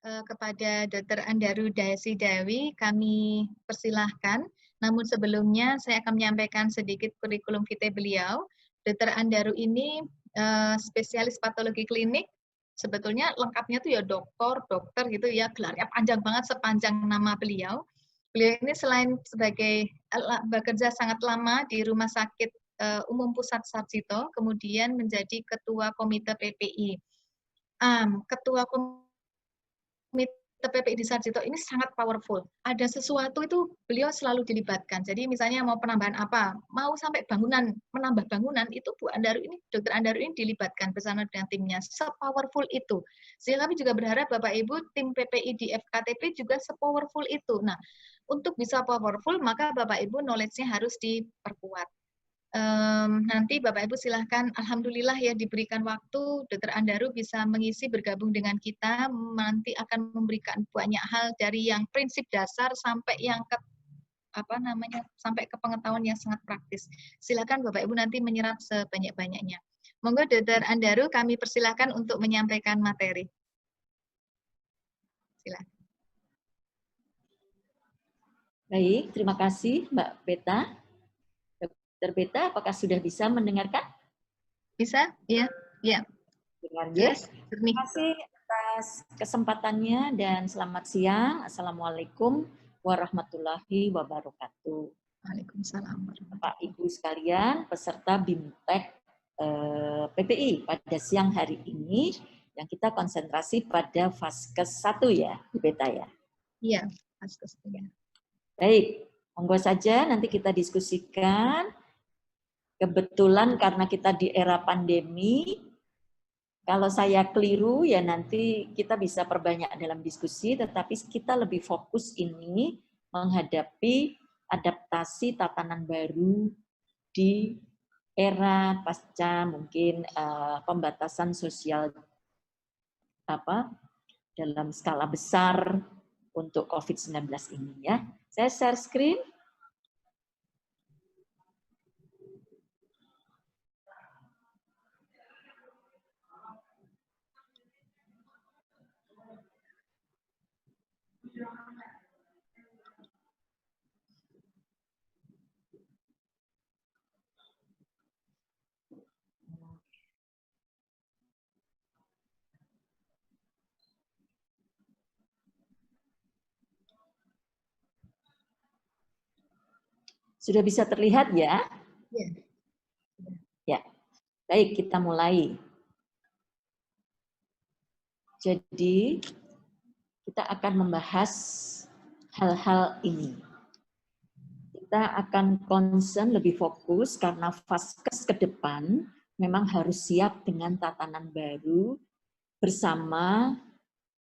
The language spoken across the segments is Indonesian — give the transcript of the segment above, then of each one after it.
kepada Dr. Andaru Dayasi Dewi kami persilahkan. Namun sebelumnya saya akan menyampaikan sedikit kurikulum vitae beliau. Dr. Andaru ini spesialis patologi klinik. Sebetulnya lengkapnya tuh ya dokter gitu ya, gelarnya panjang banget sepanjang nama beliau. Beliau ini selain sebagai bekerja sangat lama di Rumah Sakit Umum Pusat Sarjito, kemudian menjadi Ketua Komite PPI. Ketua Komite PPI di Sarjito ini sangat powerful. Ada sesuatu itu beliau selalu dilibatkan. Jadi misalnya mau penambahan apa, mau sampai bangunan, menambah bangunan, itu Bu Andaru ini, Dr. Andaru ini dilibatkan bersama dengan timnya. Se-powerful itu. Sehingga kami juga berharap Bapak Ibu tim PPI di FKTP juga se-powerful itu. Nah, untuk bisa powerful, maka Bapak Ibu knowledge-nya harus diperkuat. Nanti Bapak Ibu silahkan, Alhamdulillah ya diberikan waktu, Dr. Andaru bisa mengisi bergabung dengan kita, nanti akan memberikan banyak hal dari yang prinsip dasar sampai yang ke sampai ke pengetahuan yang sangat praktis. Silakan Bapak Ibu nanti menyerap sebanyak-banyaknya. Monggo Dr. Andaru kami persilahkan untuk menyampaikan materi. Silakan. Baik, terima kasih Mbak Beta. Dr. Beta, apakah sudah bisa mendengarkan? Bisa? Iya. Ya. Terima kasih atas kesempatannya dan selamat siang. Assalamualaikum warahmatullahi wabarakatuh. Waalaikumsalam. Bapak Ibu sekalian, peserta BIMTEK PPI pada siang hari ini yang kita konsentrasi pada Vaskes 1 ya, Beta ya. Iya, Vaskes 1. Baik, monggo saja nanti kita diskusikan. Kebetulan karena kita di era pandemi, kalau saya keliru ya nanti kita bisa perbanyak dalam diskusi, tetapi kita lebih fokus ini menghadapi adaptasi tatanan baru di era pasca mungkin pembatasan sosial dalam skala besar untuk COVID-19 ini ya. Saya share screen. Sudah bisa terlihat ya? Ya. Ya. Baik, kita mulai. Jadi, kita akan membahas hal-hal ini. Kita akan concern lebih fokus karena Vaskes ke depan memang harus siap dengan tatanan baru bersama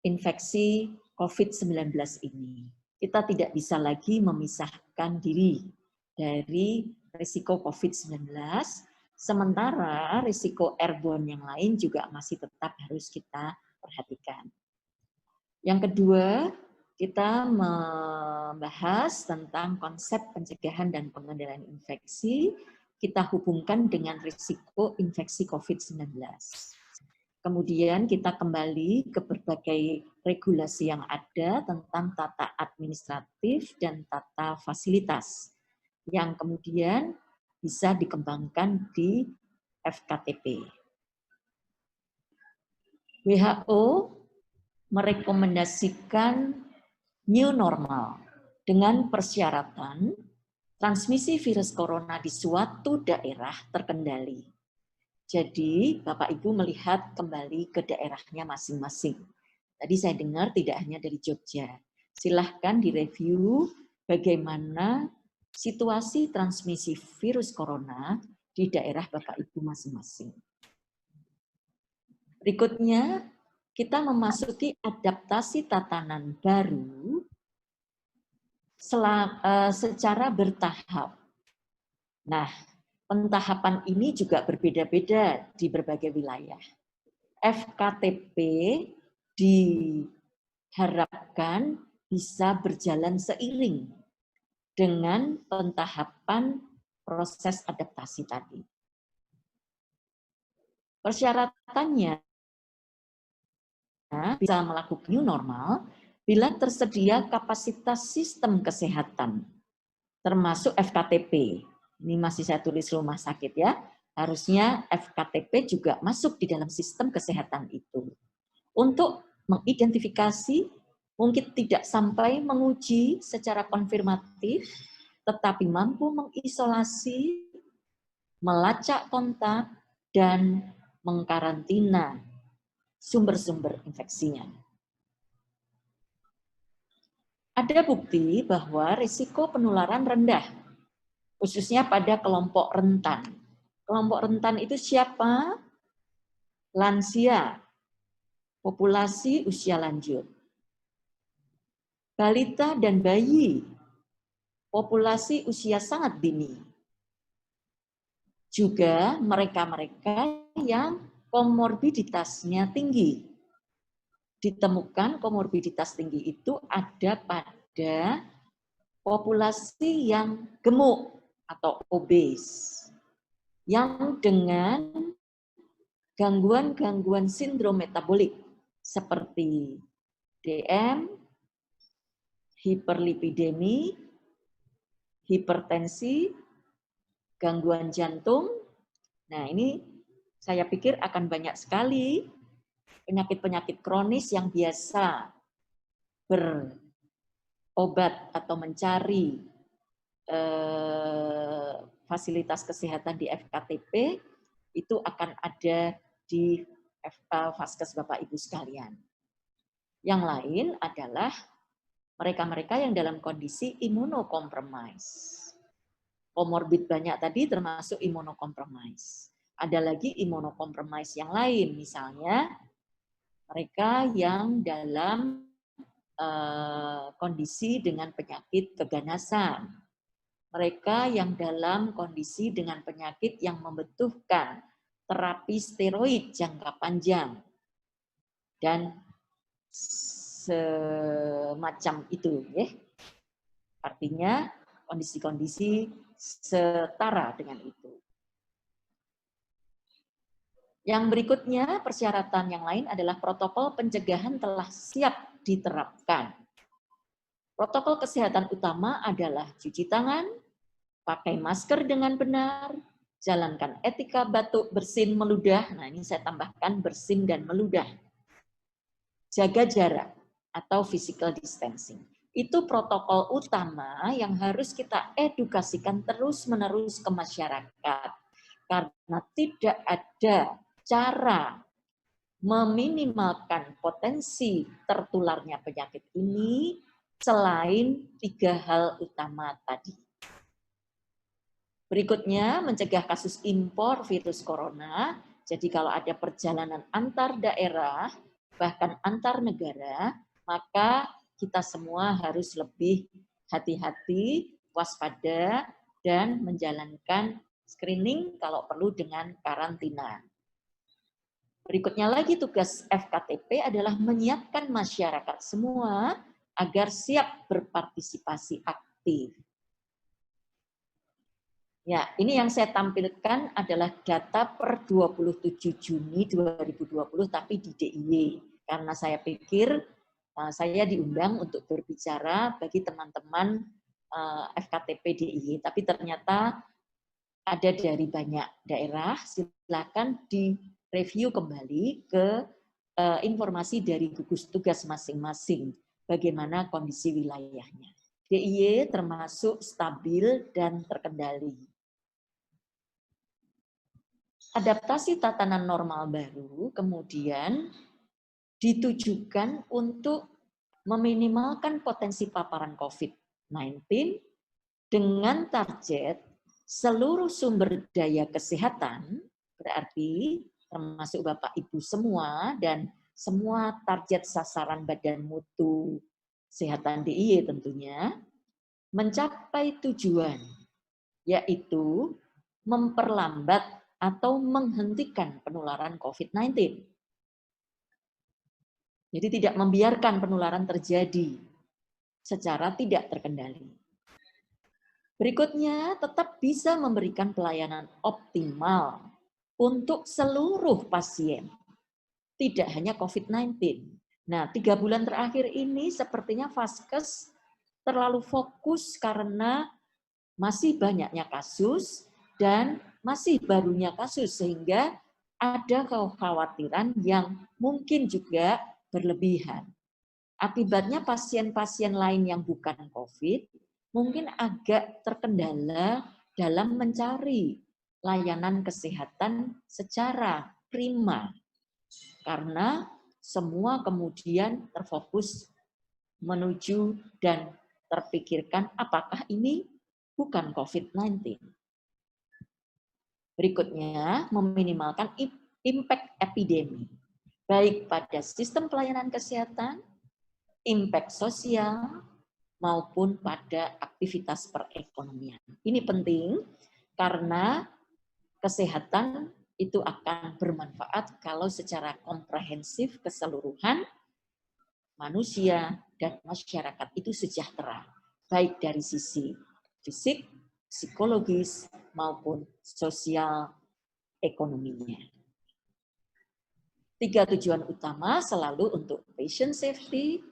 infeksi COVID-19 ini. Kita tidak bisa lagi memisahkan diri dari risiko COVID-19, sementara risiko airborne yang lain juga masih tetap harus kita perhatikan. Yang kedua, kita membahas tentang konsep pencegahan dan pengendalian infeksi, kita hubungkan dengan risiko infeksi COVID-19. Kemudian kita kembali ke berbagai regulasi yang ada tentang tata administratif dan tata fasilitas, yang kemudian bisa dikembangkan di FKTP. WHO merekomendasikan new normal dengan persyaratan transmisi virus corona di suatu daerah terkendali. Jadi, Bapak Ibu melihat kembali ke daerahnya masing-masing. Tadi saya dengar tidak hanya dari Jogja. Silahkan direview bagaimana situasi transmisi virus corona di daerah Bapak Ibu masing-masing. Berikutnya, kita memasuki adaptasi tatanan baru secara bertahap. Nah, pentahapan ini juga berbeda-beda di berbagai wilayah. FKTP diharapkan bisa berjalan seiring dengan pentahapan proses adaptasi tadi. Persyaratannya bisa melakukan new normal bila tersedia kapasitas sistem kesehatan, termasuk FKTP. Ini masih saya tulis rumah sakit ya. Harusnya FKTP juga masuk di dalam sistem kesehatan itu. Untuk mengidentifikasi, mungkin tidak sampai menguji secara konfirmatif, tetapi mampu mengisolasi, melacak kontak, dan mengkarantina sumber-sumber infeksinya. Ada bukti bahwa risiko penularan rendah, khususnya pada kelompok rentan. Kelompok rentan itu siapa? Lansia, populasi usia lanjut, balita dan bayi, populasi usia sangat dini. Juga mereka-mereka yang komorbiditasnya tinggi. Ditemukan komorbiditas tinggi itu ada pada populasi yang gemuk atau obes, yang dengan gangguan-gangguan sindrom metabolik seperti DM, hiperlipidemi, hipertensi, gangguan jantung. Nah, ini saya pikir akan banyak sekali penyakit-penyakit kronis yang biasa berobat atau mencari fasilitas kesehatan di FKTP, itu akan ada di Vaskes Bapak Ibu sekalian. Yang lain adalah mereka-mereka yang dalam kondisi imunokompromis. Komorbid banyak tadi termasuk imunokompromis. Ada lagi imunokompromis yang lain, misalnya mereka yang dalam kondisi dengan penyakit keganasan, mereka yang dalam kondisi dengan penyakit yang membutuhkan terapi steroid jangka panjang, dan semacam itu, ya. Artinya kondisi-kondisi setara dengan itu. Yang berikutnya, persyaratan yang lain adalah protokol pencegahan telah siap diterapkan. Protokol kesehatan utama adalah cuci tangan, pakai masker dengan benar, jalankan etika batuk, bersin, meludah. Nah, ini saya tambahkan bersin dan meludah. Jaga jarak atau physical distancing. Itu protokol utama yang harus kita edukasikan terus-menerus ke masyarakat. Karena tidak ada cara meminimalkan potensi tertularnya penyakit ini selain 3 hal utama tadi. Berikutnya, mencegah kasus impor virus corona. Jadi kalau ada perjalanan antar daerah, bahkan antar negara, maka kita semua harus lebih hati-hati, waspada, dan menjalankan screening kalau perlu dengan karantina. Berikutnya lagi tugas FKTP adalah menyiapkan masyarakat semua agar siap berpartisipasi aktif. Ya, ini yang saya tampilkan adalah data per 27 Juni 2020 tapi di DIY. Karena saya pikir saya diundang untuk berbicara bagi teman-teman FKTP DIY, tapi ternyata ada dari banyak daerah. Silakan direview kembali ke informasi dari gugus tugas masing-masing bagaimana kondisi wilayahnya. DIY termasuk stabil dan terkendali. Adaptasi tatanan normal baru kemudian ditujukan untuk meminimalkan potensi paparan COVID-19 dengan target seluruh sumber daya kesehatan, berarti termasuk Bapak Ibu semua dan semua target sasaran Badan Mutu Kesehatan DIY tentunya, mencapai tujuan, yaitu memperlambat atau menghentikan penularan COVID-19. Jadi tidak membiarkan penularan terjadi secara tidak terkendali. Berikutnya, tetap bisa memberikan pelayanan optimal untuk seluruh pasien, tidak hanya COVID-19, Nah, 3 bulan terakhir ini sepertinya Vaskes terlalu fokus karena masih banyaknya kasus dan masih barunya kasus, sehingga ada kekhawatiran yang mungkin juga berlebihan. Akibatnya pasien-pasien lain yang bukan COVID mungkin agak terkendala dalam mencari layanan kesehatan secara prima. Karena semua kemudian terfokus menuju dan terpikirkan apakah ini bukan COVID-19. Berikutnya, meminimalkan impact epidemi, baik pada sistem pelayanan kesehatan, impact sosial, maupun pada aktivitas perekonomian. Ini penting karena kesehatan itu akan bermanfaat kalau secara komprehensif keseluruhan manusia dan masyarakat itu sejahtera, baik dari sisi fisik, psikologis, maupun sosial ekonominya. 3 tujuan utama selalu untuk patient safety,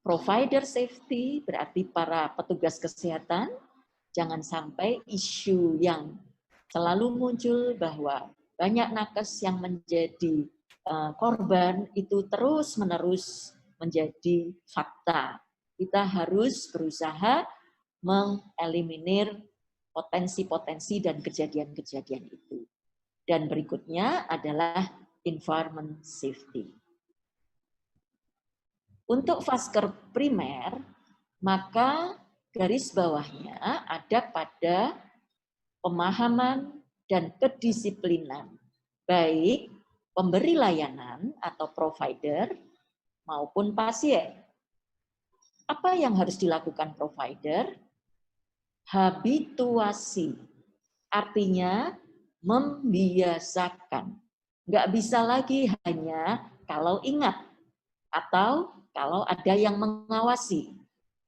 provider safety, berarti para petugas kesehatan, jangan sampai isu yang selalu muncul bahwa banyak nakes yang menjadi korban itu terus-menerus menjadi fakta. Kita harus berusaha mengeliminir potensi-potensi dan kejadian-kejadian itu. Dan berikutnya adalah environment safety. Untuk vaskes primer, maka garis bawahnya ada pada pemahaman dan kedisiplinan, baik pemberi layanan atau provider maupun pasien. Apa yang harus dilakukan provider? Habituasi, artinya membiasakan. Nggak bisa lagi hanya kalau ingat atau kalau ada yang mengawasi.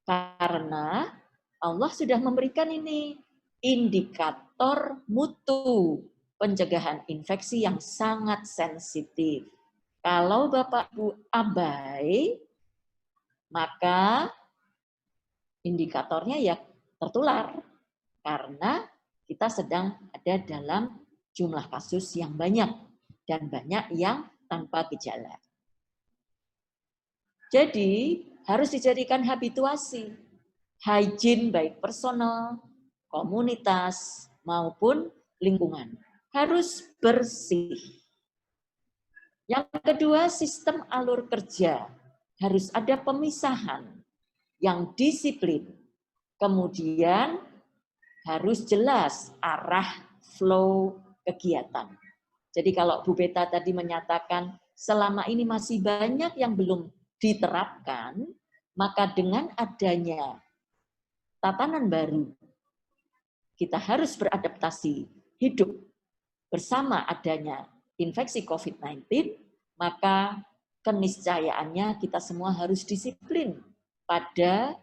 Karena Allah sudah memberikan ini indikator mutu pencegahan infeksi yang sangat sensitif. Kalau Bapak Ibu abai, maka indikatornya ya tertular. Karena kita sedang ada dalam jumlah kasus yang banyak dan banyak yang tanpa gejala. Jadi harus dijadikan habituasi, hygiene baik personal, komunitas, maupun lingkungan. Harus bersih. Yang kedua, sistem alur kerja. Harus ada pemisahan yang disiplin. Kemudian harus jelas arah flow kegiatan. Jadi kalau Bu Beta tadi menyatakan selama ini masih banyak yang belum diterapkan, maka dengan adanya tatanan baru, kita harus beradaptasi hidup bersama adanya infeksi COVID-19, maka keniscayaannya kita semua harus disiplin pada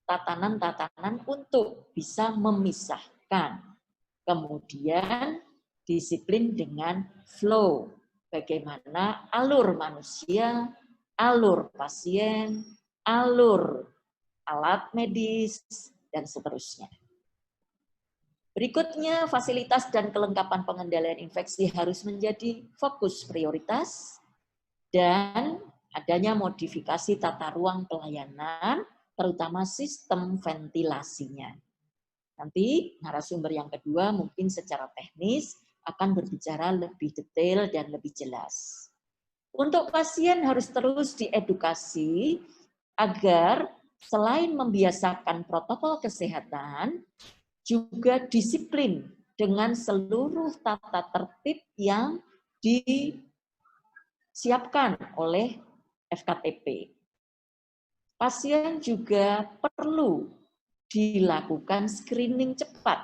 tatanan-tatanan untuk bisa memisahkan. Kemudian disiplin dengan flow, bagaimana alur manusia, alur pasien, alur alat medis, dan seterusnya. Berikutnya, fasilitas dan kelengkapan pengendalian infeksi harus menjadi fokus prioritas dan adanya modifikasi tata ruang pelayanan, terutama sistem ventilasinya. Nanti narasumber yang kedua mungkin secara teknis akan berbicara lebih detail dan lebih jelas. Untuk pasien harus terus diedukasi agar selain membiasakan protokol kesehatan, juga disiplin dengan seluruh tata tertib yang disiapkan oleh FKTP. Pasien juga perlu dilakukan screening cepat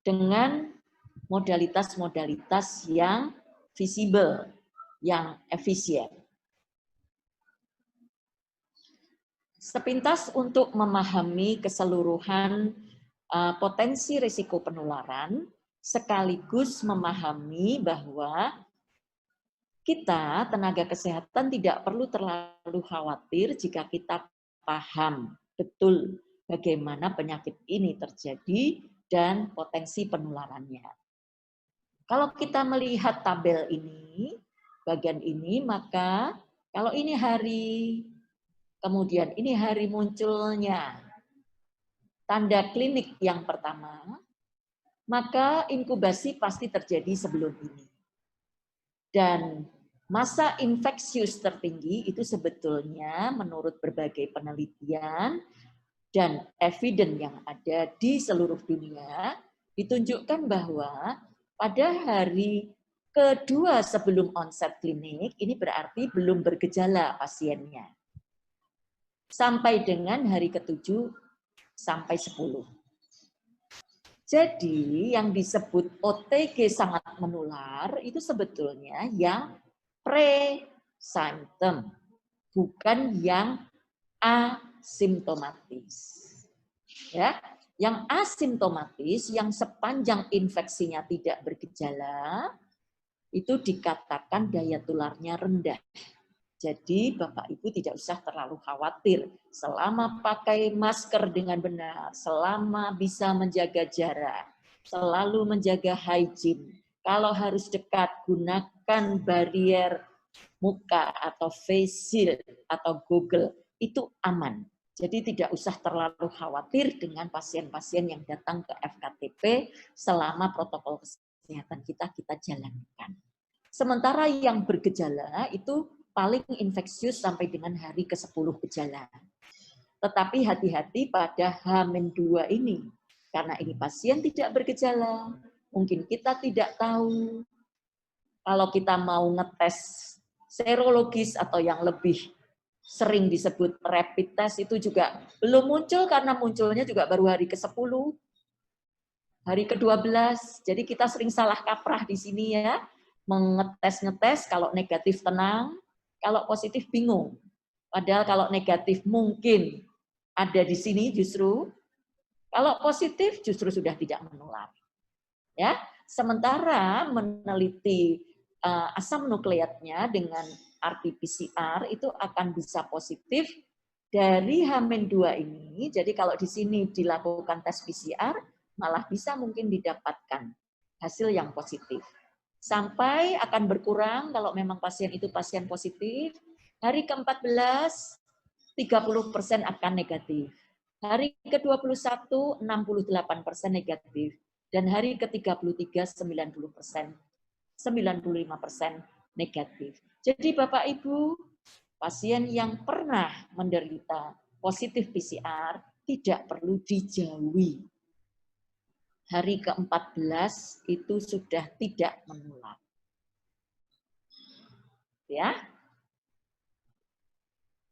dengan modalitas-modalitas yang visible, yang efisien. Sepintas untuk memahami keseluruhan potensi risiko penularan, sekaligus memahami bahwa kita tenaga kesehatan tidak perlu terlalu khawatir jika kita paham betul bagaimana penyakit ini terjadi dan potensi penularannya. Kalau kita melihat tabel ini, bagian ini, maka kalau ini hari, kemudian ini hari munculnya tanda klinik yang pertama, maka inkubasi pasti terjadi sebelum ini. Dan masa infeksius tertinggi itu sebetulnya menurut berbagai penelitian dan evidence yang ada di seluruh dunia ditunjukkan bahwa pada hari kedua sebelum onset klinik ini berarti belum bergejala pasiennya. Sampai dengan hari ke-7 sampai 10. Jadi yang disebut OTG sangat menular itu sebetulnya yang pre-symptom, bukan yang asimptomatis. Ya, yang asimptomatis, yang sepanjang infeksinya tidak bergejala, itu dikatakan daya tularnya rendah. Jadi Bapak Ibu tidak usah terlalu khawatir. Selama pakai masker dengan benar, selama bisa menjaga jarak, selalu menjaga hygiene. Kalau harus dekat, gunakan barrier muka atau face shield atau goggle, itu aman. Jadi tidak usah terlalu khawatir dengan pasien-pasien yang datang ke FKTP selama protokol kesehatan kita jalankan. Sementara yang bergejala itu paling infeksius sampai dengan hari ke-10 gejala. Tetapi hati-hati pada H-2 ini. Karena ini pasien tidak bergejala, mungkin kita tidak tahu. Kalau kita mau ngetes serologis atau yang lebih sering disebut rapid test itu juga belum muncul karena munculnya juga baru hari ke-10, hari ke-12. Jadi kita sering salah kaprah di sini ya. Mengetes-ngetes, kalau negatif tenang, kalau positif bingung. Padahal kalau negatif mungkin ada di sini justru, kalau positif justru sudah tidak menular. Ya, sementara meneliti asam nukleatnya dengan RT-PCR itu akan bisa positif dari H-2 ini. Jadi kalau di sini dilakukan tes PCR, malah bisa mungkin didapatkan hasil yang positif. Sampai akan berkurang kalau memang pasien itu pasien positif, hari ke-14, 30% akan negatif. Hari ke-21, 68% negatif. Dan hari ke-33, 90%, 95% negatif. Jadi Bapak Ibu, pasien yang pernah menderita positif PCR tidak perlu dijauhi. Hari ke-14 itu sudah tidak menular. Ya.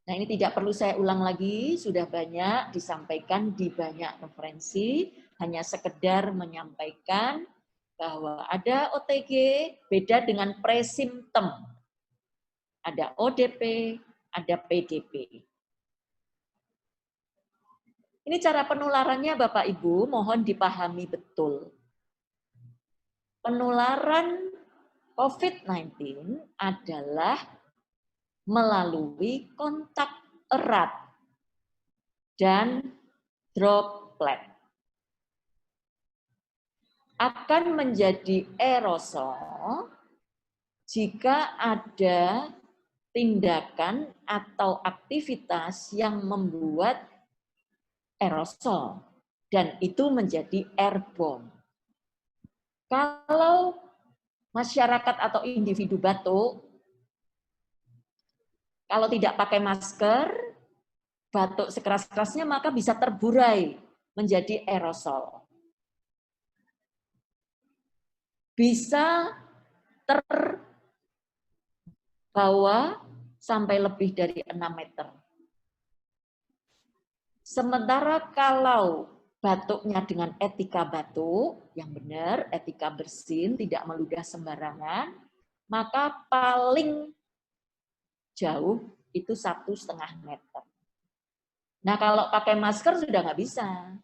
Nah, ini tidak perlu saya ulang lagi, sudah banyak disampaikan di banyak referensi, hanya sekedar menyampaikan bahwa ada OTG beda dengan presimptom. Ada ODP, ada PDP. Ini cara penularannya Bapak Ibu, mohon dipahami betul. Penularan COVID-19 adalah melalui kontak erat dan droplet. Akan menjadi aerosol jika ada tindakan atau aktivitas yang membuat aerosol dan itu menjadi airborne. Kalau masyarakat atau individu batuk, kalau tidak pakai masker, batuk sekeras-kerasnya maka bisa terburai menjadi aerosol. Bisa terbawa sampai lebih dari 6 meter. Sementara kalau batuknya dengan etika batuk, yang benar, etika bersin, tidak meludah sembarangan, maka paling jauh itu 1,5 meter. Nah kalau pakai masker sudah nggak bisa.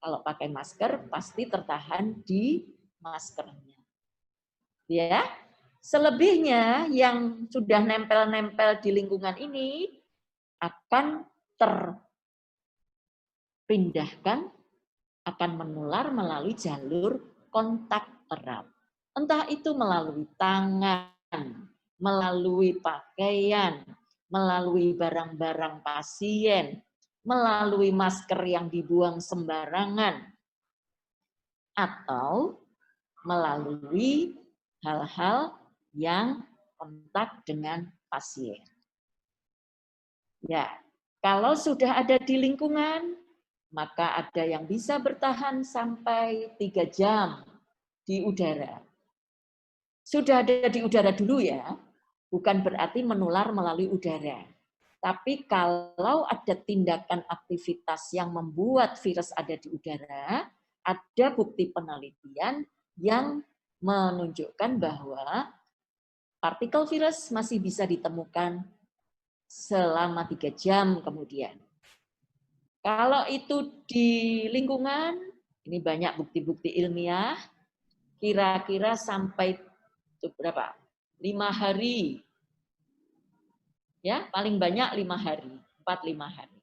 Kalau pakai masker pasti tertahan di maskernya. Ya, Selebihnya yang sudah nempel-nempel di lingkungan ini akan terpindahkan, akan menular melalui jalur kontak erat. Entah itu melalui tangan, melalui pakaian, melalui barang-barang pasien, melalui masker yang dibuang sembarangan, atau melalui hal-hal yang kontak dengan pasien. Ya, kalau sudah ada di lingkungan, maka ada yang bisa bertahan sampai 3 jam di udara. Sudah ada di udara dulu ya, bukan berarti menular melalui udara. Tapi kalau ada tindakan aktivitas yang membuat virus ada di udara, ada bukti penelitian yang menunjukkan bahwa partikel virus masih bisa ditemukan selama 3 jam kemudian. Kalau itu di lingkungan, ini banyak bukti-bukti ilmiah, kira-kira sampai berapa? 5 hari. Ya, paling banyak 5 hari, 4-5 hari.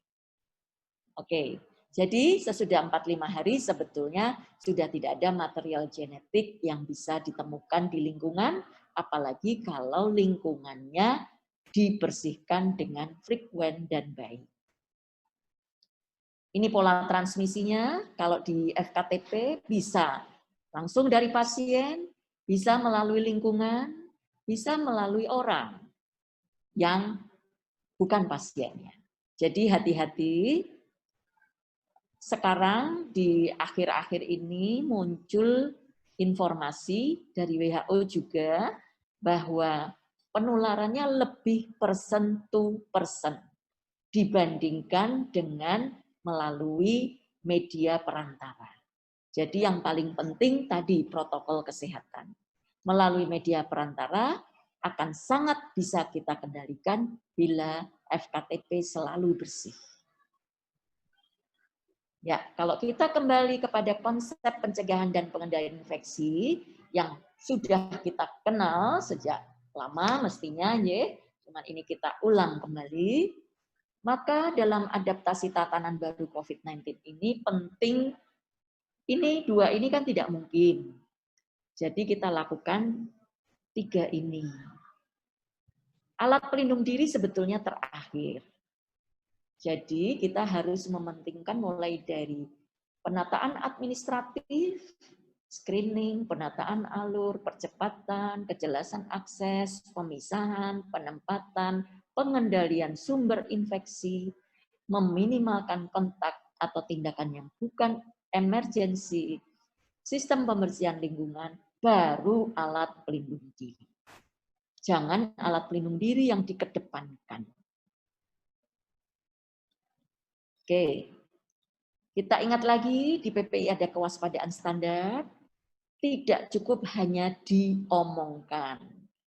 Oke. Jadi sesudah 4-5 hari sebetulnya sudah tidak ada material genetik yang bisa ditemukan di lingkungan, apalagi kalau lingkungannya dibersihkan dengan frekuen dan baik. Ini pola transmisinya, kalau di FKTP bisa langsung dari pasien, bisa melalui lingkungan, bisa melalui orang yang bukan pasiennya. Jadi hati-hati. Sekarang di akhir-akhir ini muncul informasi dari WHO juga bahwa penularannya lebih persen dibandingkan dengan melalui media perantara. Jadi yang paling penting tadi protokol kesehatan. Melalui media perantara akan sangat bisa kita kendalikan bila FKTP selalu bersih. Ya, kalau kita kembali kepada konsep pencegahan dan pengendalian infeksi yang sudah kita kenal sejak lama mestinya, ya, cuman ini kita ulang kembali, maka dalam adaptasi tatanan baru COVID-19 ini penting, ini 2 ini kan tidak mungkin. Jadi kita lakukan 3 ini. Alat pelindung diri sebetulnya terakhir. Jadi kita harus mementingkan mulai dari penataan administratif, screening, penataan alur, percepatan, kejelasan akses, pemisahan, penempatan, pengendalian sumber infeksi, meminimalkan kontak atau tindakan yang bukan emergensi, sistem pembersihan lingkungan, baru alat pelindung diri. Jangan alat pelindung diri yang dikedepankan. Oke, kita ingat lagi di PPI ada kewaspadaan standar, tidak cukup hanya diomongkan,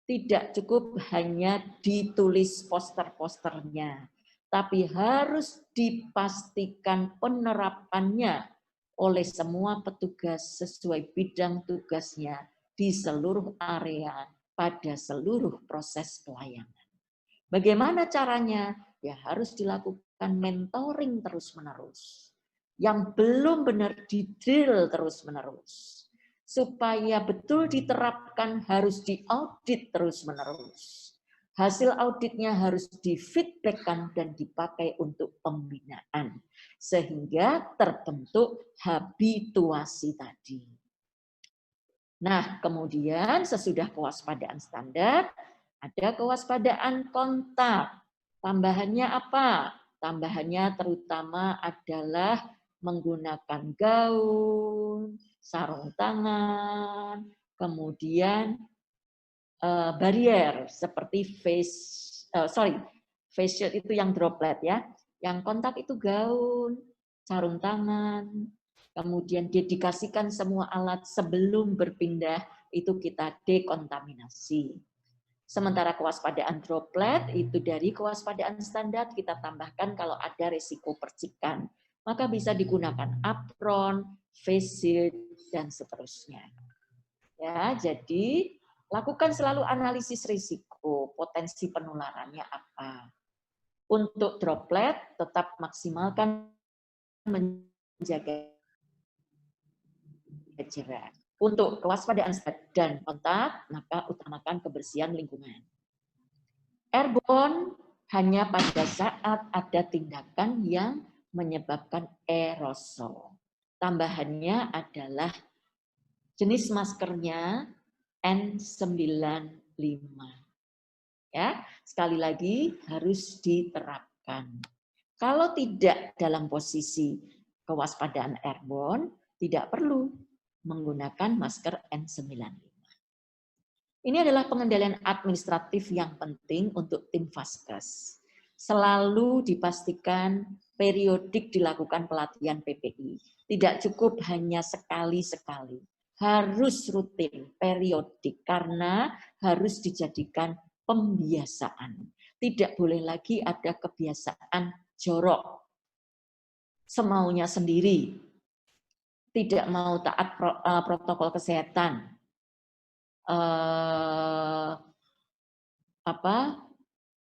tidak cukup hanya ditulis poster-posternya, tapi harus dipastikan penerapannya oleh semua petugas sesuai bidang tugasnya di seluruh area pada seluruh proses pelayanan. Bagaimana caranya? Ya harus dilakukan mentoring terus-menerus. Yang belum benar di-drill terus-menerus. Supaya betul diterapkan harus diaudit terus-menerus. Hasil auditnya harus di-feedback-kan dan dipakai untuk pembinaan. Sehingga terbentuk habituasi tadi. Nah, kemudian sesudah kewaspadaan standar, ada kewaspadaan kontak. Tambahannya apa? Tambahannya terutama adalah menggunakan gaun, sarung tangan, kemudian barrier seperti face shield itu yang droplet ya. Yang kontak itu gaun, sarung tangan, kemudian dedikasikan semua alat sebelum berpindah itu kita dekontaminasi. Sementara kewaspadaan droplet itu dari kewaspadaan standar kita tambahkan kalau ada risiko percikan. Maka bisa digunakan apron, face shield, dan seterusnya. Ya, jadi Lakukan selalu analisis risiko, potensi penularannya apa. Untuk droplet, tetap maksimalkan menjaga jarak. Untuk kewaspadaan dan kontak, maka utamakan kebersihan lingkungan. Airborne hanya pada saat ada tindakan yang menyebabkan aerosol. Tambahannya adalah jenis maskernya N95. Ya, sekali lagi harus diterapkan. Kalau tidak dalam posisi kewaspadaan airborne, tidak perlu menggunakan masker N95. Ini adalah pengendalian administratif yang penting untuk tim Vaskes. Selalu dipastikan periodik dilakukan pelatihan PPI. Tidak cukup hanya sekali-sekali. Harus rutin, periodik, karena harus dijadikan pembiasaan. Tidak boleh lagi ada kebiasaan jorok, semaunya sendiri, tidak mau taat protokol kesehatan,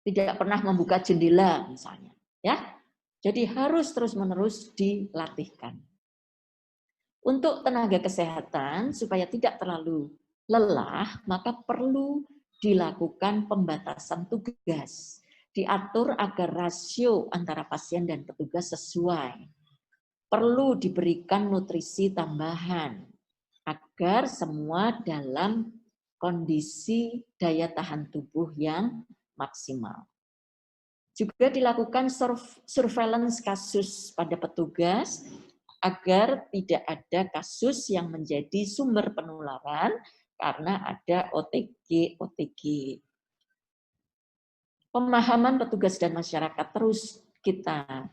tidak pernah membuka jendela misalnya, ya. Jadi harus terus-menerus dilatihkan. Untuk tenaga kesehatan supaya tidak terlalu lelah, maka perlu dilakukan pembatasan tugas. Diatur agar rasio antara pasien dan petugas sesuai. Perlu diberikan nutrisi tambahan agar semua dalam kondisi daya tahan tubuh yang maksimal. Juga dilakukan surveillance kasus pada petugas agar tidak ada kasus yang menjadi sumber penularan karena ada OTG. Pemahaman petugas dan masyarakat terus kita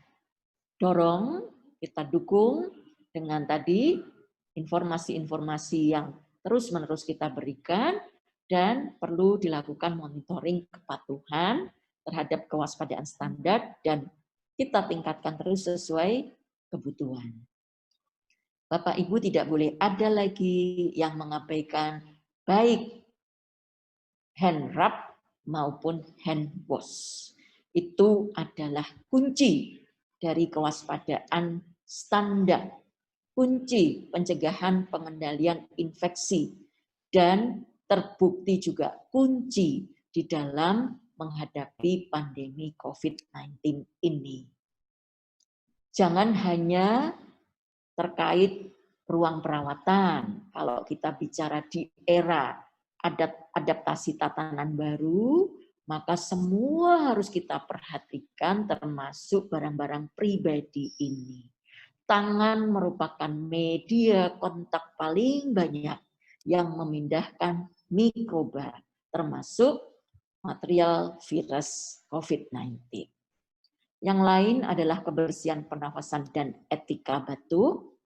dorong, kita dukung dengan tadi informasi-informasi yang terus-menerus kita berikan, dan perlu dilakukan monitoring kepatuhan terhadap kewaspadaan standar dan kita tingkatkan terus sesuai kebutuhan. Bapak Ibu tidak boleh ada lagi yang mengabaikan baik hand rub maupun hand wash. Itu adalah kunci dari kewaspadaan standar, kunci pencegahan pengendalian infeksi, dan terbukti juga kunci di dalam menghadapi pandemi COVID-19 ini. Jangan hanya terkait ruang perawatan. Kalau kita bicara di era adaptasi tatanan baru, maka semua harus kita perhatikan termasuk barang-barang pribadi ini. Tangan merupakan media kontak paling banyak yang memindahkan mikroba, termasuk material virus COVID-19. Yang lain adalah kebersihan pernafasan dan etika batuk.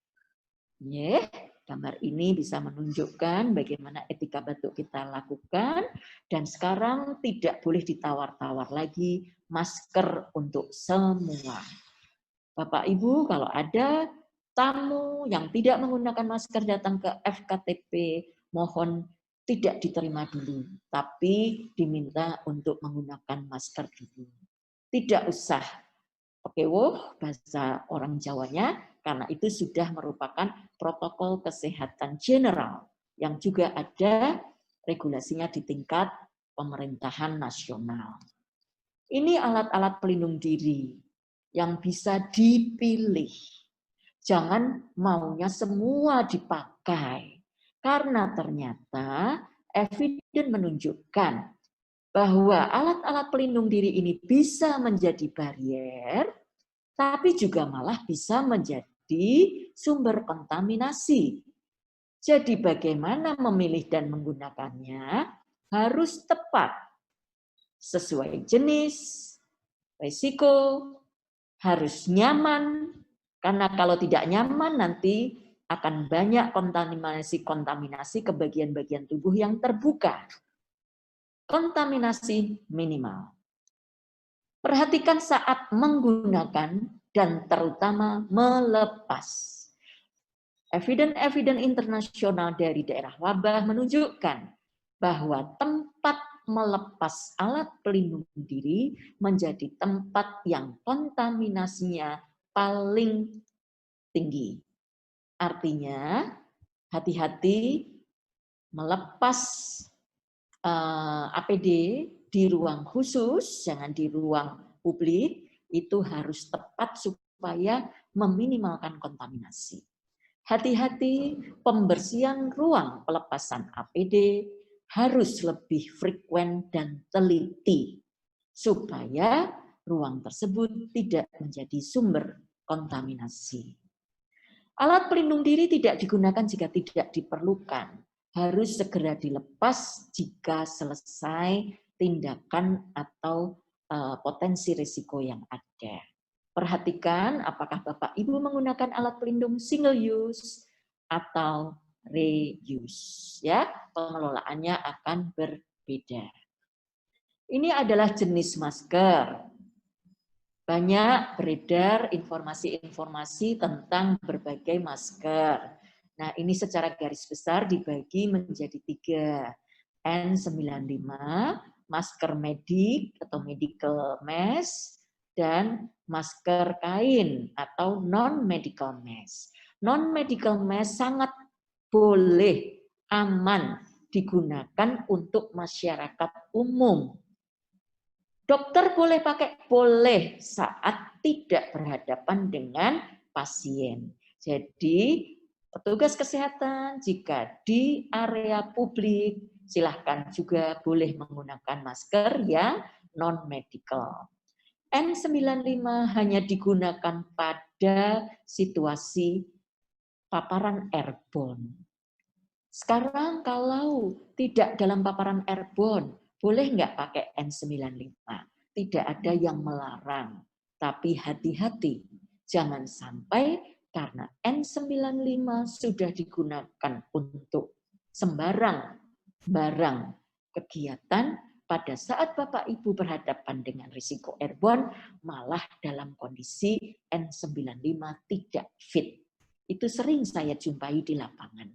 Gambar ini bisa menunjukkan bagaimana etika batuk kita lakukan, dan sekarang tidak boleh ditawar-tawar lagi masker untuk semua. Bapak Ibu, kalau ada tamu yang tidak menggunakan masker datang ke FKTP, mohon tidak diterima dulu, tapi diminta untuk menggunakan masker dulu. Tidak usah pekewuh bahasa orang Jawanya, karena itu sudah merupakan protokol kesehatan general yang juga ada regulasinya di tingkat pemerintahan nasional. Ini alat-alat pelindung diri yang bisa dipilih. Jangan maunya semua dipakai, karena ternyata evidence menunjukkan bahwa alat-alat pelindung diri ini bisa menjadi barrier, tapi juga malah bisa menjadi sumber kontaminasi. Jadi bagaimana memilih dan menggunakannya harus tepat, sesuai jenis, risiko, harus nyaman, karena kalau tidak nyaman nanti akan banyak kontaminasi ke bagian-bagian tubuh yang terbuka. Kontaminasi minimal. Perhatikan saat menggunakan dan terutama melepas. Evidence internasional dari daerah wabah menunjukkan bahwa tempat melepas alat pelindung diri menjadi tempat yang kontaminasinya paling tinggi. Artinya, hati-hati melepas APD di ruang khusus, jangan di ruang publik, itu harus tepat supaya meminimalkan kontaminasi. Hati-hati pembersihan ruang pelepasan APD harus lebih frekuen dan teliti supaya ruang tersebut tidak menjadi sumber kontaminasi. Alat pelindung diri tidak digunakan jika tidak diperlukan. Harus segera dilepas jika selesai tindakan atau potensi risiko yang ada. Perhatikan apakah Bapak Ibu menggunakan alat pelindung single use atau reuse. Ya, pengelolaannya akan berbeda. Ini adalah jenis masker. Banyak beredar informasi-informasi tentang berbagai masker. Nah, ini secara garis besar dibagi menjadi 3. N95, masker medik atau medical mask, dan masker kain atau non-medical mask. Non-medical mask sangat boleh, aman digunakan untuk masyarakat umum. Dokter boleh pakai, boleh saat tidak berhadapan dengan pasien. Jadi petugas kesehatan jika di area publik silahkan juga boleh menggunakan masker yang non-medical. N95 hanya digunakan pada situasi paparan airborne. Sekarang kalau tidak dalam paparan airborne, boleh nggak pakai N95? Tidak ada yang melarang. Tapi hati-hati, jangan sampai karena N95 sudah digunakan untuk sembarang barang kegiatan, pada saat Bapak Ibu berhadapan dengan risiko airborne, malah dalam kondisi N95 tidak fit. Itu sering saya jumpai di lapangan.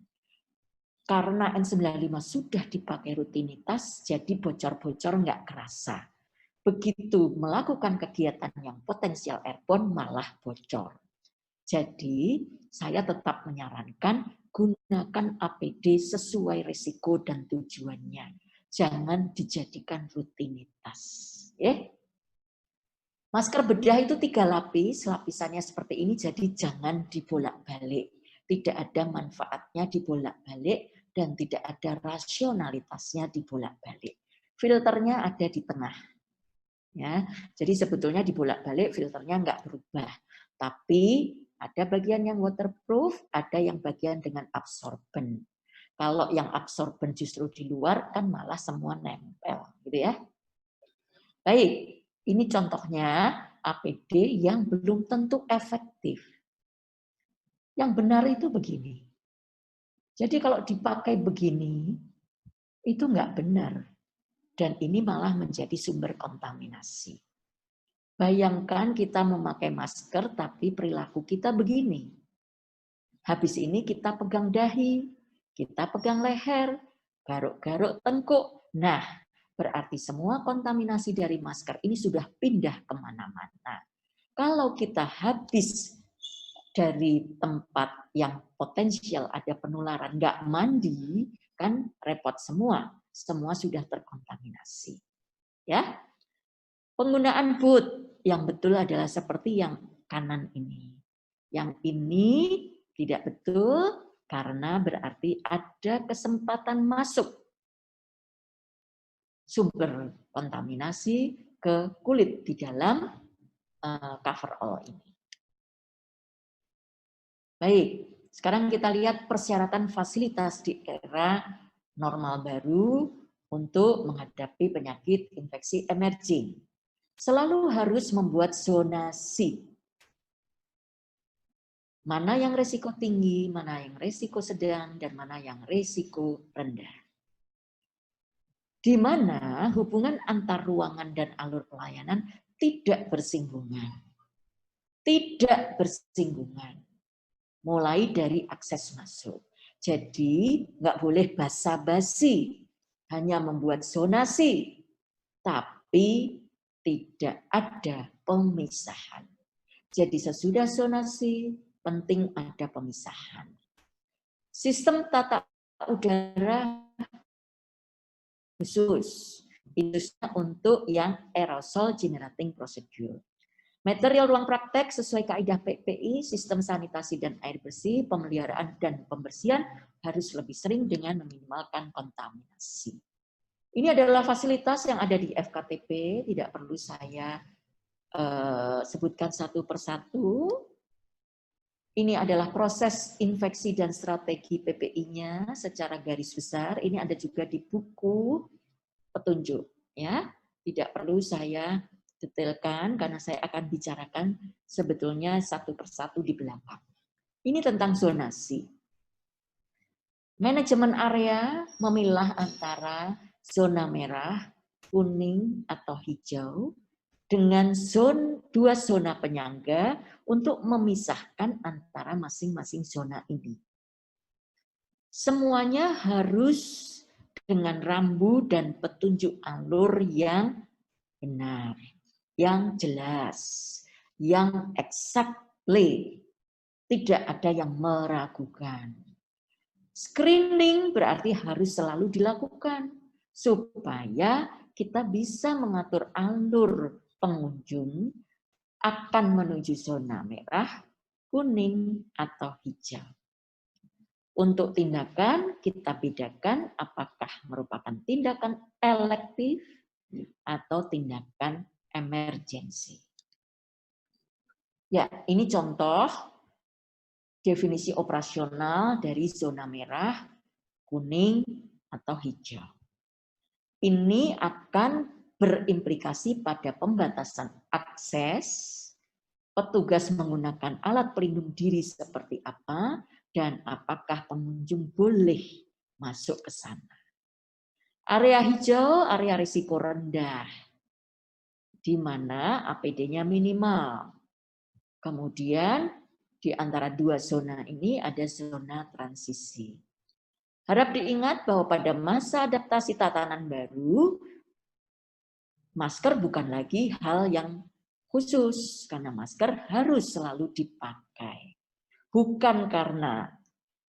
Karena N95 sudah dipakai rutinitas, jadi bocor-bocor nggak kerasa. Begitu melakukan kegiatan yang potensial airborne malah bocor. Jadi saya tetap menyarankan gunakan APD sesuai risiko dan tujuannya. Jangan dijadikan rutinitas. Masker bedah itu 3 lapis, lapisannya seperti ini, jadi jangan dibolak-balik. Tidak ada manfaatnya dibolak-balik dan tidak ada rasionalitasnya dibolak-balik. Filternya ada di tengah. Ya, jadi sebetulnya dibolak-balik filternya nggak berubah. Tapi ada bagian yang waterproof, ada yang bagian dengan absorben. Kalau yang absorben justru di luar kan malah semua nempel, gitu ya. Baik, ini contohnya APD yang belum tentu efektif. Yang benar itu begini. Jadi kalau dipakai begini, itu nggak benar. Dan ini malah menjadi sumber kontaminasi. Bayangkan kita memakai masker, tapi perilaku kita begini. Habis ini kita pegang dahi, kita pegang leher, garuk-garuk tengkuk. Nah, berarti semua kontaminasi dari masker ini sudah pindah kemana-mana. Kalau kita habis dari tempat yang potensial ada penularan, nggak mandi, kan repot semua. Semua sudah terkontaminasi. Ya, penggunaan boot yang betul adalah seperti yang kanan ini. Yang ini tidak betul karena berarti ada kesempatan masuk sumber kontaminasi ke kulit di dalam coverall ini. Baik, sekarang kita lihat persyaratan fasilitas di era normal baru untuk menghadapi penyakit infeksi emerging. Selalu harus membuat zonasi. Mana yang risiko tinggi, mana yang risiko sedang, dan mana yang risiko rendah. Di mana hubungan antar ruangan dan alur pelayanan tidak bersinggungan. Tidak bersinggungan. Mulai dari akses masuk. Jadi nggak boleh basa-basi. hanya membuat zonasi, tapi tidak ada pemisahan. Jadi sesudah zonasi, penting ada pemisahan. Sistem tata udara khusus, itu untuk yang aerosol generating procedure. Material ruang praktek sesuai kaidah PPI, sistem sanitasi dan air bersih, pemeliharaan dan pembersihan harus lebih sering dengan meminimalkan kontaminasi. Ini adalah fasilitas yang ada di FKTP, tidak perlu saya sebutkan satu persatu. Ini adalah proses infeksi dan strategi PPI-nya secara garis besar. Ini ada juga di buku petunjuk, ya. Tidak perlu saya detailkan karena saya akan bicarakan sebetulnya satu persatu di belakang. Ini tentang zonasi. Manajemen area memilah antara zona merah, kuning, atau hijau dengan dua zona penyangga untuk memisahkan antara masing-masing zona ini. Semuanya harus dengan rambu dan petunjuk alur yang benar, yang jelas, yang exactly, tidak ada yang meragukan. Screening berarti harus selalu dilakukan supaya kita bisa mengatur alur pengunjung akan menuju zona merah, kuning, atau hijau. Untuk tindakan, kita bedakan apakah merupakan tindakan elektif atau tindakan emergensi. Ya, ini contoh definisi operasional dari zona merah, kuning, atau hijau. Ini akan berimplikasi pada pembatasan akses, petugas menggunakan alat pelindung diri seperti apa, dan apakah pengunjung boleh masuk ke sana. Area hijau, area risiko rendah, di mana APD-nya minimal. Kemudian di antara dua zona ini ada zona transisi. Harap diingat bahwa pada masa adaptasi tatanan baru, masker bukan lagi hal yang khusus, karena masker harus selalu dipakai. Bukan karena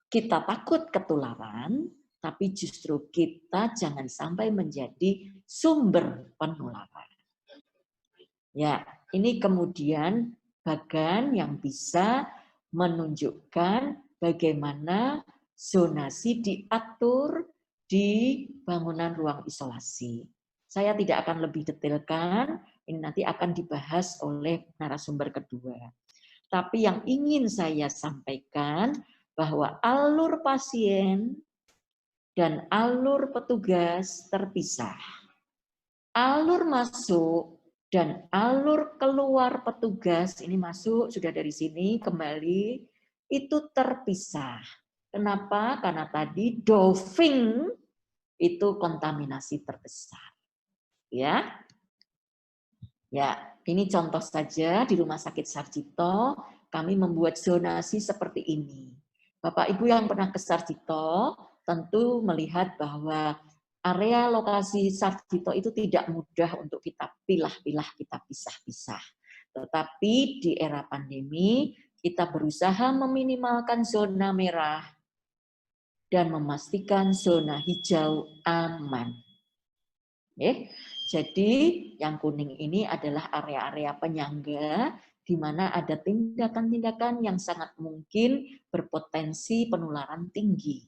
kita takut ketularan, tapi justru kita jangan sampai menjadi sumber penularan. Ya, ini kemudian bagan yang bisa menunjukkan bagaimana zonasi diatur di bangunan ruang isolasi. Saya tidak akan lebih detailkan, ini nanti akan dibahas oleh narasumber kedua. Tapi yang ingin saya sampaikan bahwa alur pasien dan alur petugas terpisah. Alur masuk dan alur keluar petugas, ini masuk, sudah dari sini, kembali, itu terpisah. Kenapa? Karena tadi doving itu kontaminasi terbesar. Ya, ini contoh saja di Rumah Sakit Sarjito, kami membuat zonasi seperti ini. Bapak Ibu yang pernah ke Sarjito tentu melihat bahwa area lokasi Sarjito itu tidak mudah untuk kita pilah-pilah, kita pisah-pisah. Tetapi di era pandemi, kita berusaha meminimalkan zona merah dan memastikan zona hijau aman. Jadi yang kuning ini adalah area-area penyangga di mana ada tindakan-tindakan yang sangat mungkin berpotensi penularan tinggi.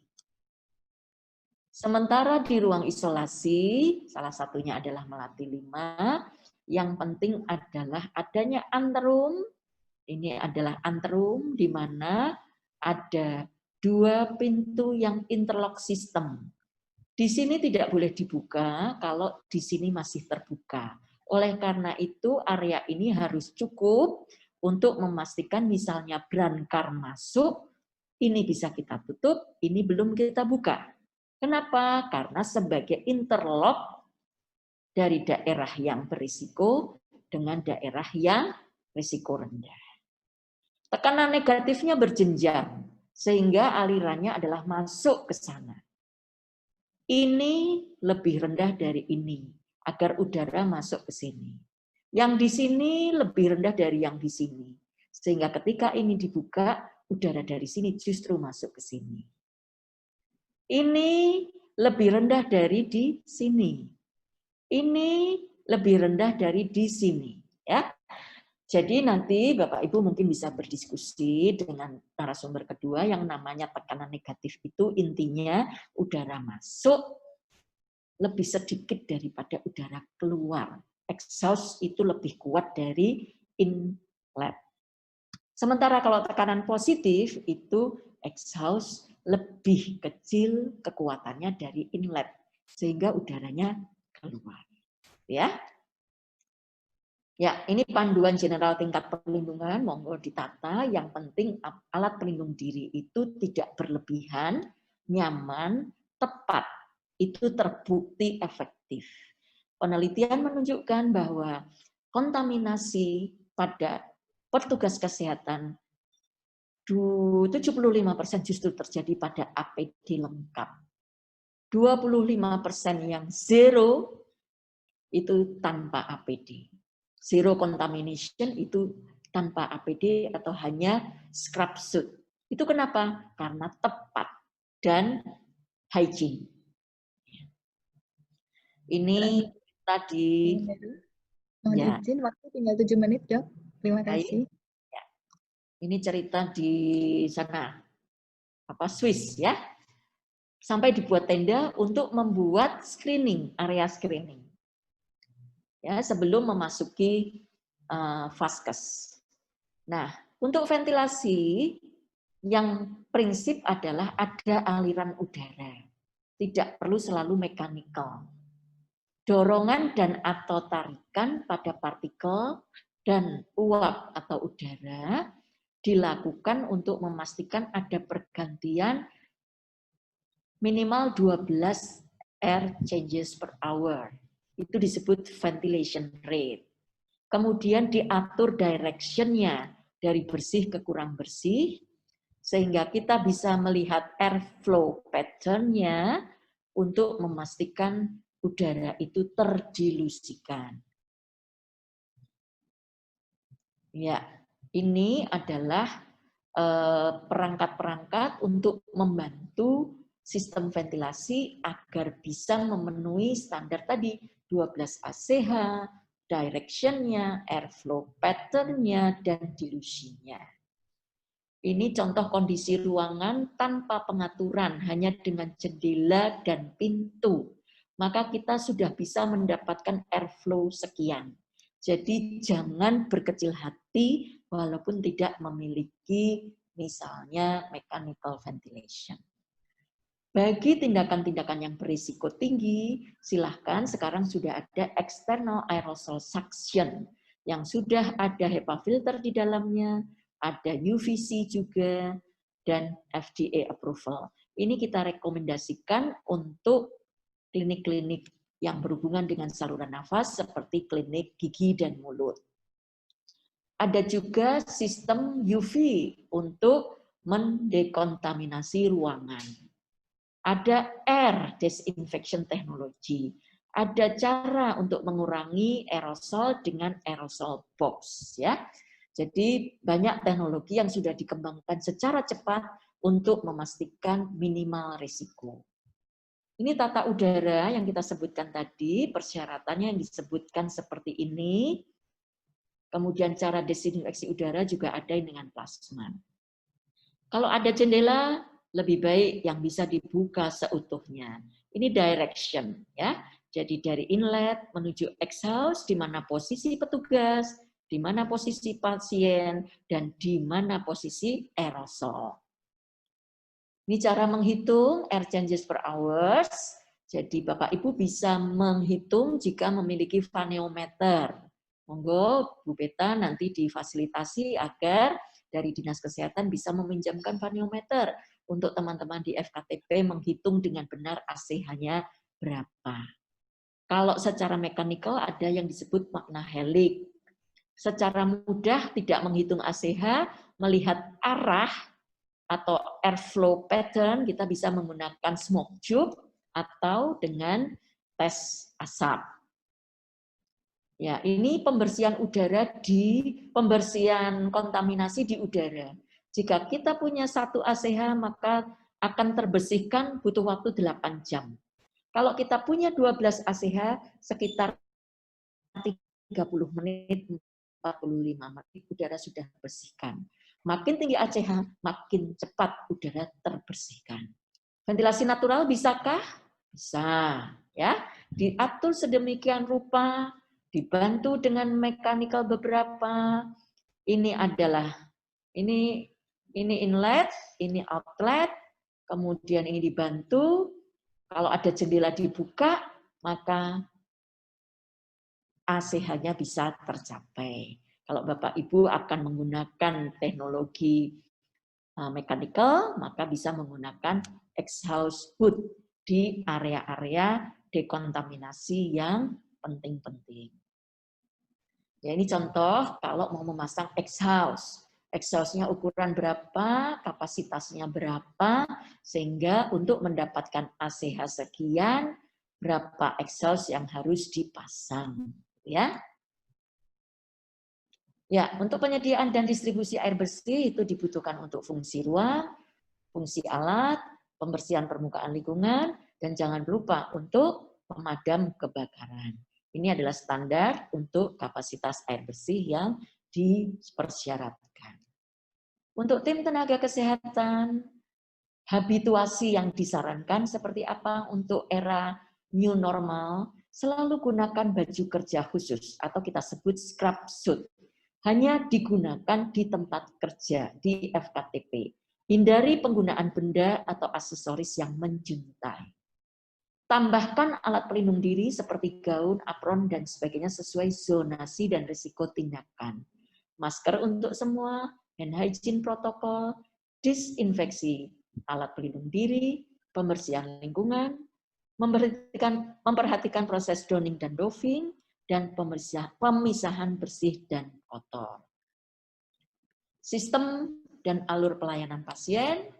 Sementara di ruang isolasi, salah satunya adalah Melati 5, yang penting adalah adanya anterum. Ini adalah anterum di mana ada dua pintu yang interlock system. Di sini tidak boleh dibuka kalau di sini masih terbuka. Oleh karena itu area ini harus cukup untuk memastikan misalnya brancar masuk, ini bisa kita tutup, ini belum kita buka. Kenapa? Karena sebagai interlock dari daerah yang berisiko dengan daerah yang risiko rendah. Tekanan negatifnya berjenjang, sehingga alirannya adalah masuk ke sana. Ini lebih rendah dari ini, agar udara masuk ke sini. Yang di sini lebih rendah dari yang di sini. Sehingga ketika ini dibuka, udara dari sini justru masuk ke sini. Ini lebih rendah dari di sini. Ini lebih rendah dari di sini. Ya. Jadi nanti Bapak Ibu mungkin bisa berdiskusi dengan narasumber kedua yang namanya tekanan negatif itu intinya udara masuk lebih sedikit daripada udara keluar. Exhaust itu lebih kuat dari inlet. Sementara kalau tekanan positif itu exhaust lebih kecil kekuatannya dari inlet sehingga udaranya keluar. Ya. Ya, ini panduan general tingkat perlindungan, monggo ditata. Yang penting alat pelindung diri itu tidak berlebihan, nyaman, tepat. Itu terbukti efektif. Penelitian menunjukkan bahwa kontaminasi pada petugas kesehatan 75% justru terjadi pada APD lengkap. 25% yang zero itu tanpa APD. Zero contamination itu tanpa APD atau hanya scrub suit. Itu kenapa? Karena tepat dan hygiene. Ini tadi. Mohon izin, waktu tinggal 7 menit, Dok. Terima kasih. Ya. Ini cerita di sana, Swiss ya. Sampai dibuat tenda untuk membuat screening, area screening. Ya, sebelum memasuki vaskes. Nah, untuk ventilasi yang prinsip adalah ada aliran udara. Tidak perlu selalu mekanikal. Dorongan dan atau tarikan pada partikel dan uap atau udara dilakukan untuk memastikan ada pergantian minimal 12 air changes per hour. Itu disebut ventilation rate. Kemudian diatur direction-nya dari bersih ke kurang bersih, sehingga kita bisa melihat airflow pattern-nya untuk memastikan udara itu terdilusikan. Ya, ini adalah perangkat-perangkat untuk membantu sistem ventilasi agar bisa memenuhi standar tadi 12 ACH, direction-nya, airflow pattern-nya, dan dilusinya. Ini contoh kondisi ruangan tanpa pengaturan, hanya dengan jendela dan pintu. Maka kita sudah bisa mendapatkan airflow sekian. Jadi jangan berkecil hati walaupun tidak memiliki misalnya mechanical ventilation. Bagi tindakan-tindakan yang berisiko tinggi, silahkan sekarang sudah ada external aerosol suction yang sudah ada HEPA filter di dalamnya, ada UVC juga, dan FDA approval. Ini kita rekomendasikan untuk klinik-klinik yang berhubungan dengan saluran nafas seperti klinik gigi dan mulut. Ada juga sistem UV untuk mendekontaminasi ruangan. Ada air disinfection technology. Ada cara untuk mengurangi aerosol dengan aerosol box, ya. Jadi banyak teknologi yang sudah dikembangkan secara cepat untuk memastikan minimal risiko. Ini tata udara yang kita sebutkan tadi, persyaratannya yang disebutkan seperti ini. Kemudian cara desinfeksi udara juga ada dengan plasma. Kalau ada jendela, lebih baik yang bisa dibuka seutuhnya. Ini direction, ya. Jadi dari inlet menuju exhaust, di mana posisi petugas, di mana posisi pasien, dan di mana posisi aerosol. Ini cara menghitung air changes per hours. Jadi Bapak Ibu bisa menghitung jika memiliki vaniometer. Monggo Bu Beta nanti difasilitasi agar dari Dinas Kesehatan bisa meminjamkan vaniometer untuk teman-teman di FKTP menghitung dengan benar ACH-nya berapa. Kalau secara mekanikal ada yang disebut makna helix. Secara mudah tidak menghitung ACH, melihat arah atau airflow pattern, kita bisa menggunakan smoke tube atau dengan tes asap. Ya, ini pembersihan udara pembersihan kontaminasi di udara. Jika kita punya 1 ACH, maka akan terbersihkan butuh waktu 8 jam. Kalau kita punya 12 ACH, sekitar 30 menit, 45 menit udara sudah terbersihkan. Makin tinggi ACH, makin cepat udara terbersihkan. Ventilasi natural bisakah? Bisa, ya. Diatur sedemikian rupa, dibantu dengan mekanikal beberapa. Ini adalah ini inlet, ini outlet, kemudian ini dibantu. Kalau ada jendela dibuka, maka ACH-nya bisa tercapai. Kalau Bapak Ibu akan menggunakan teknologi mechanical, maka bisa menggunakan exhaust hood di area-area dekontaminasi yang penting-penting. Ya, ini contoh kalau mau memasang exhaust. Exhaust-nya ukuran berapa, kapasitasnya berapa, sehingga untuk mendapatkan ACH sekian, berapa exhaust yang harus dipasang. Ya. Ya, untuk penyediaan dan distribusi air bersih itu dibutuhkan untuk fungsi ruang, fungsi alat, pembersihan permukaan lingkungan, dan jangan lupa untuk pemadam kebakaran. Ini adalah standar untuk kapasitas air bersih yang dipersyaratkan. Untuk tim tenaga kesehatan, habituasi yang disarankan seperti apa untuk era new normal, selalu gunakan baju kerja khusus atau kita sebut scrub suit. Hanya digunakan di tempat kerja, di FKTP. Hindari penggunaan benda atau aksesoris yang menjuntai. Tambahkan alat pelindung diri seperti gaun, apron, dan sebagainya sesuai zonasi dan risiko tindakan. Masker untuk semua, hand hygiene protokol, disinfeksi alat pelindung diri, pembersihan lingkungan, memperhatikan proses donning dan doffing, dan pemisahan bersih dan kotor. Sistem dan alur pelayanan pasien,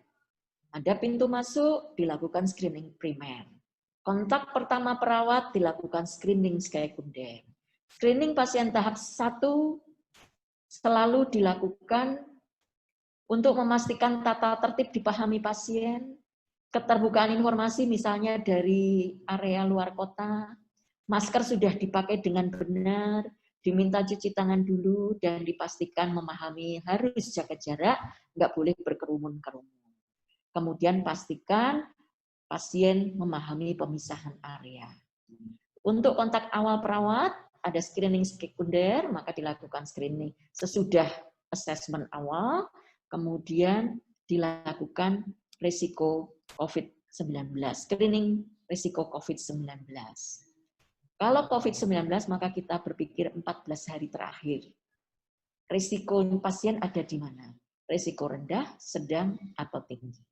ada pintu masuk, dilakukan screening primer. Kontak pertama perawat, dilakukan screening sekunder. Screening pasien tahap 1 selalu dilakukan untuk memastikan tata tertib dipahami pasien, keterbukaan informasi misalnya dari area luar kota, masker sudah dipakai dengan benar, diminta cuci tangan dulu, dan dipastikan memahami harus jaga jarak, nggak boleh berkerumun-kerumun. Kemudian pastikan pasien memahami pemisahan area. Untuk kontak awal perawat, ada screening sekunder, maka dilakukan screening sesudah assessment awal, kemudian dilakukan risiko COVID-19, screening risiko COVID-19. Kalau COVID-19, maka kita berpikir 14 hari terakhir. Risiko pasien ada di mana? Risiko rendah, sedang, atau tinggi.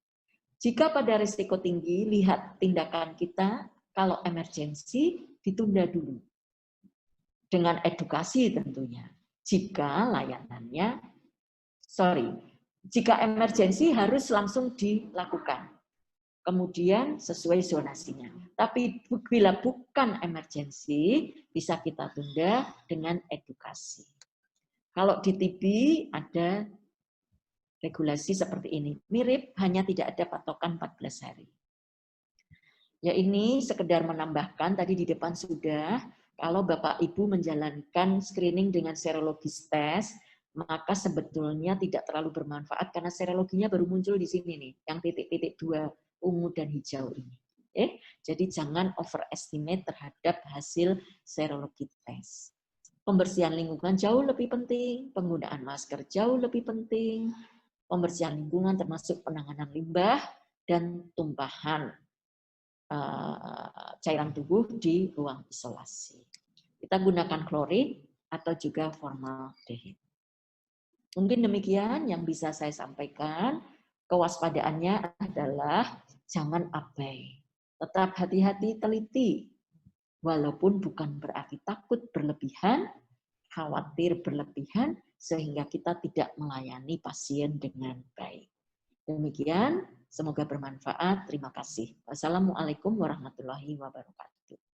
Jika pada risiko tinggi, lihat tindakan kita, kalau emergensi, ditunda dulu. Dengan edukasi tentunya. Jika jika emergensi harus langsung dilakukan. Kemudian sesuai zonasinya. Tapi bila bukan emergensi, bisa kita tunda dengan edukasi. Kalau di TB ada regulasi seperti ini. Mirip, hanya tidak ada patokan 14 hari. Ya ini sekedar menambahkan, tadi di depan sudah, kalau Bapak Ibu menjalankan screening dengan serologis tes, maka sebetulnya tidak terlalu bermanfaat karena serologinya baru muncul di sini nih, yang titik-titik 2 ungu dan hijau ini. Jadi jangan overestimate terhadap hasil serologi tes. Pembersihan lingkungan jauh lebih penting, penggunaan masker jauh lebih penting, pembersihan lingkungan termasuk penanganan limbah dan tumpahan cairan tubuh di ruang isolasi. Kita gunakan klorin atau juga formaldehid. Mungkin demikian yang bisa saya sampaikan. Kewaspadaannya adalah jangan abai. Tetap hati-hati, teliti. Walaupun bukan berarti takut berlebihan, khawatir berlebihan, sehingga kita tidak melayani pasien dengan baik. Demikian, Semoga bermanfaat. Terima kasih. Wassalamualaikum warahmatullahi wabarakatuh.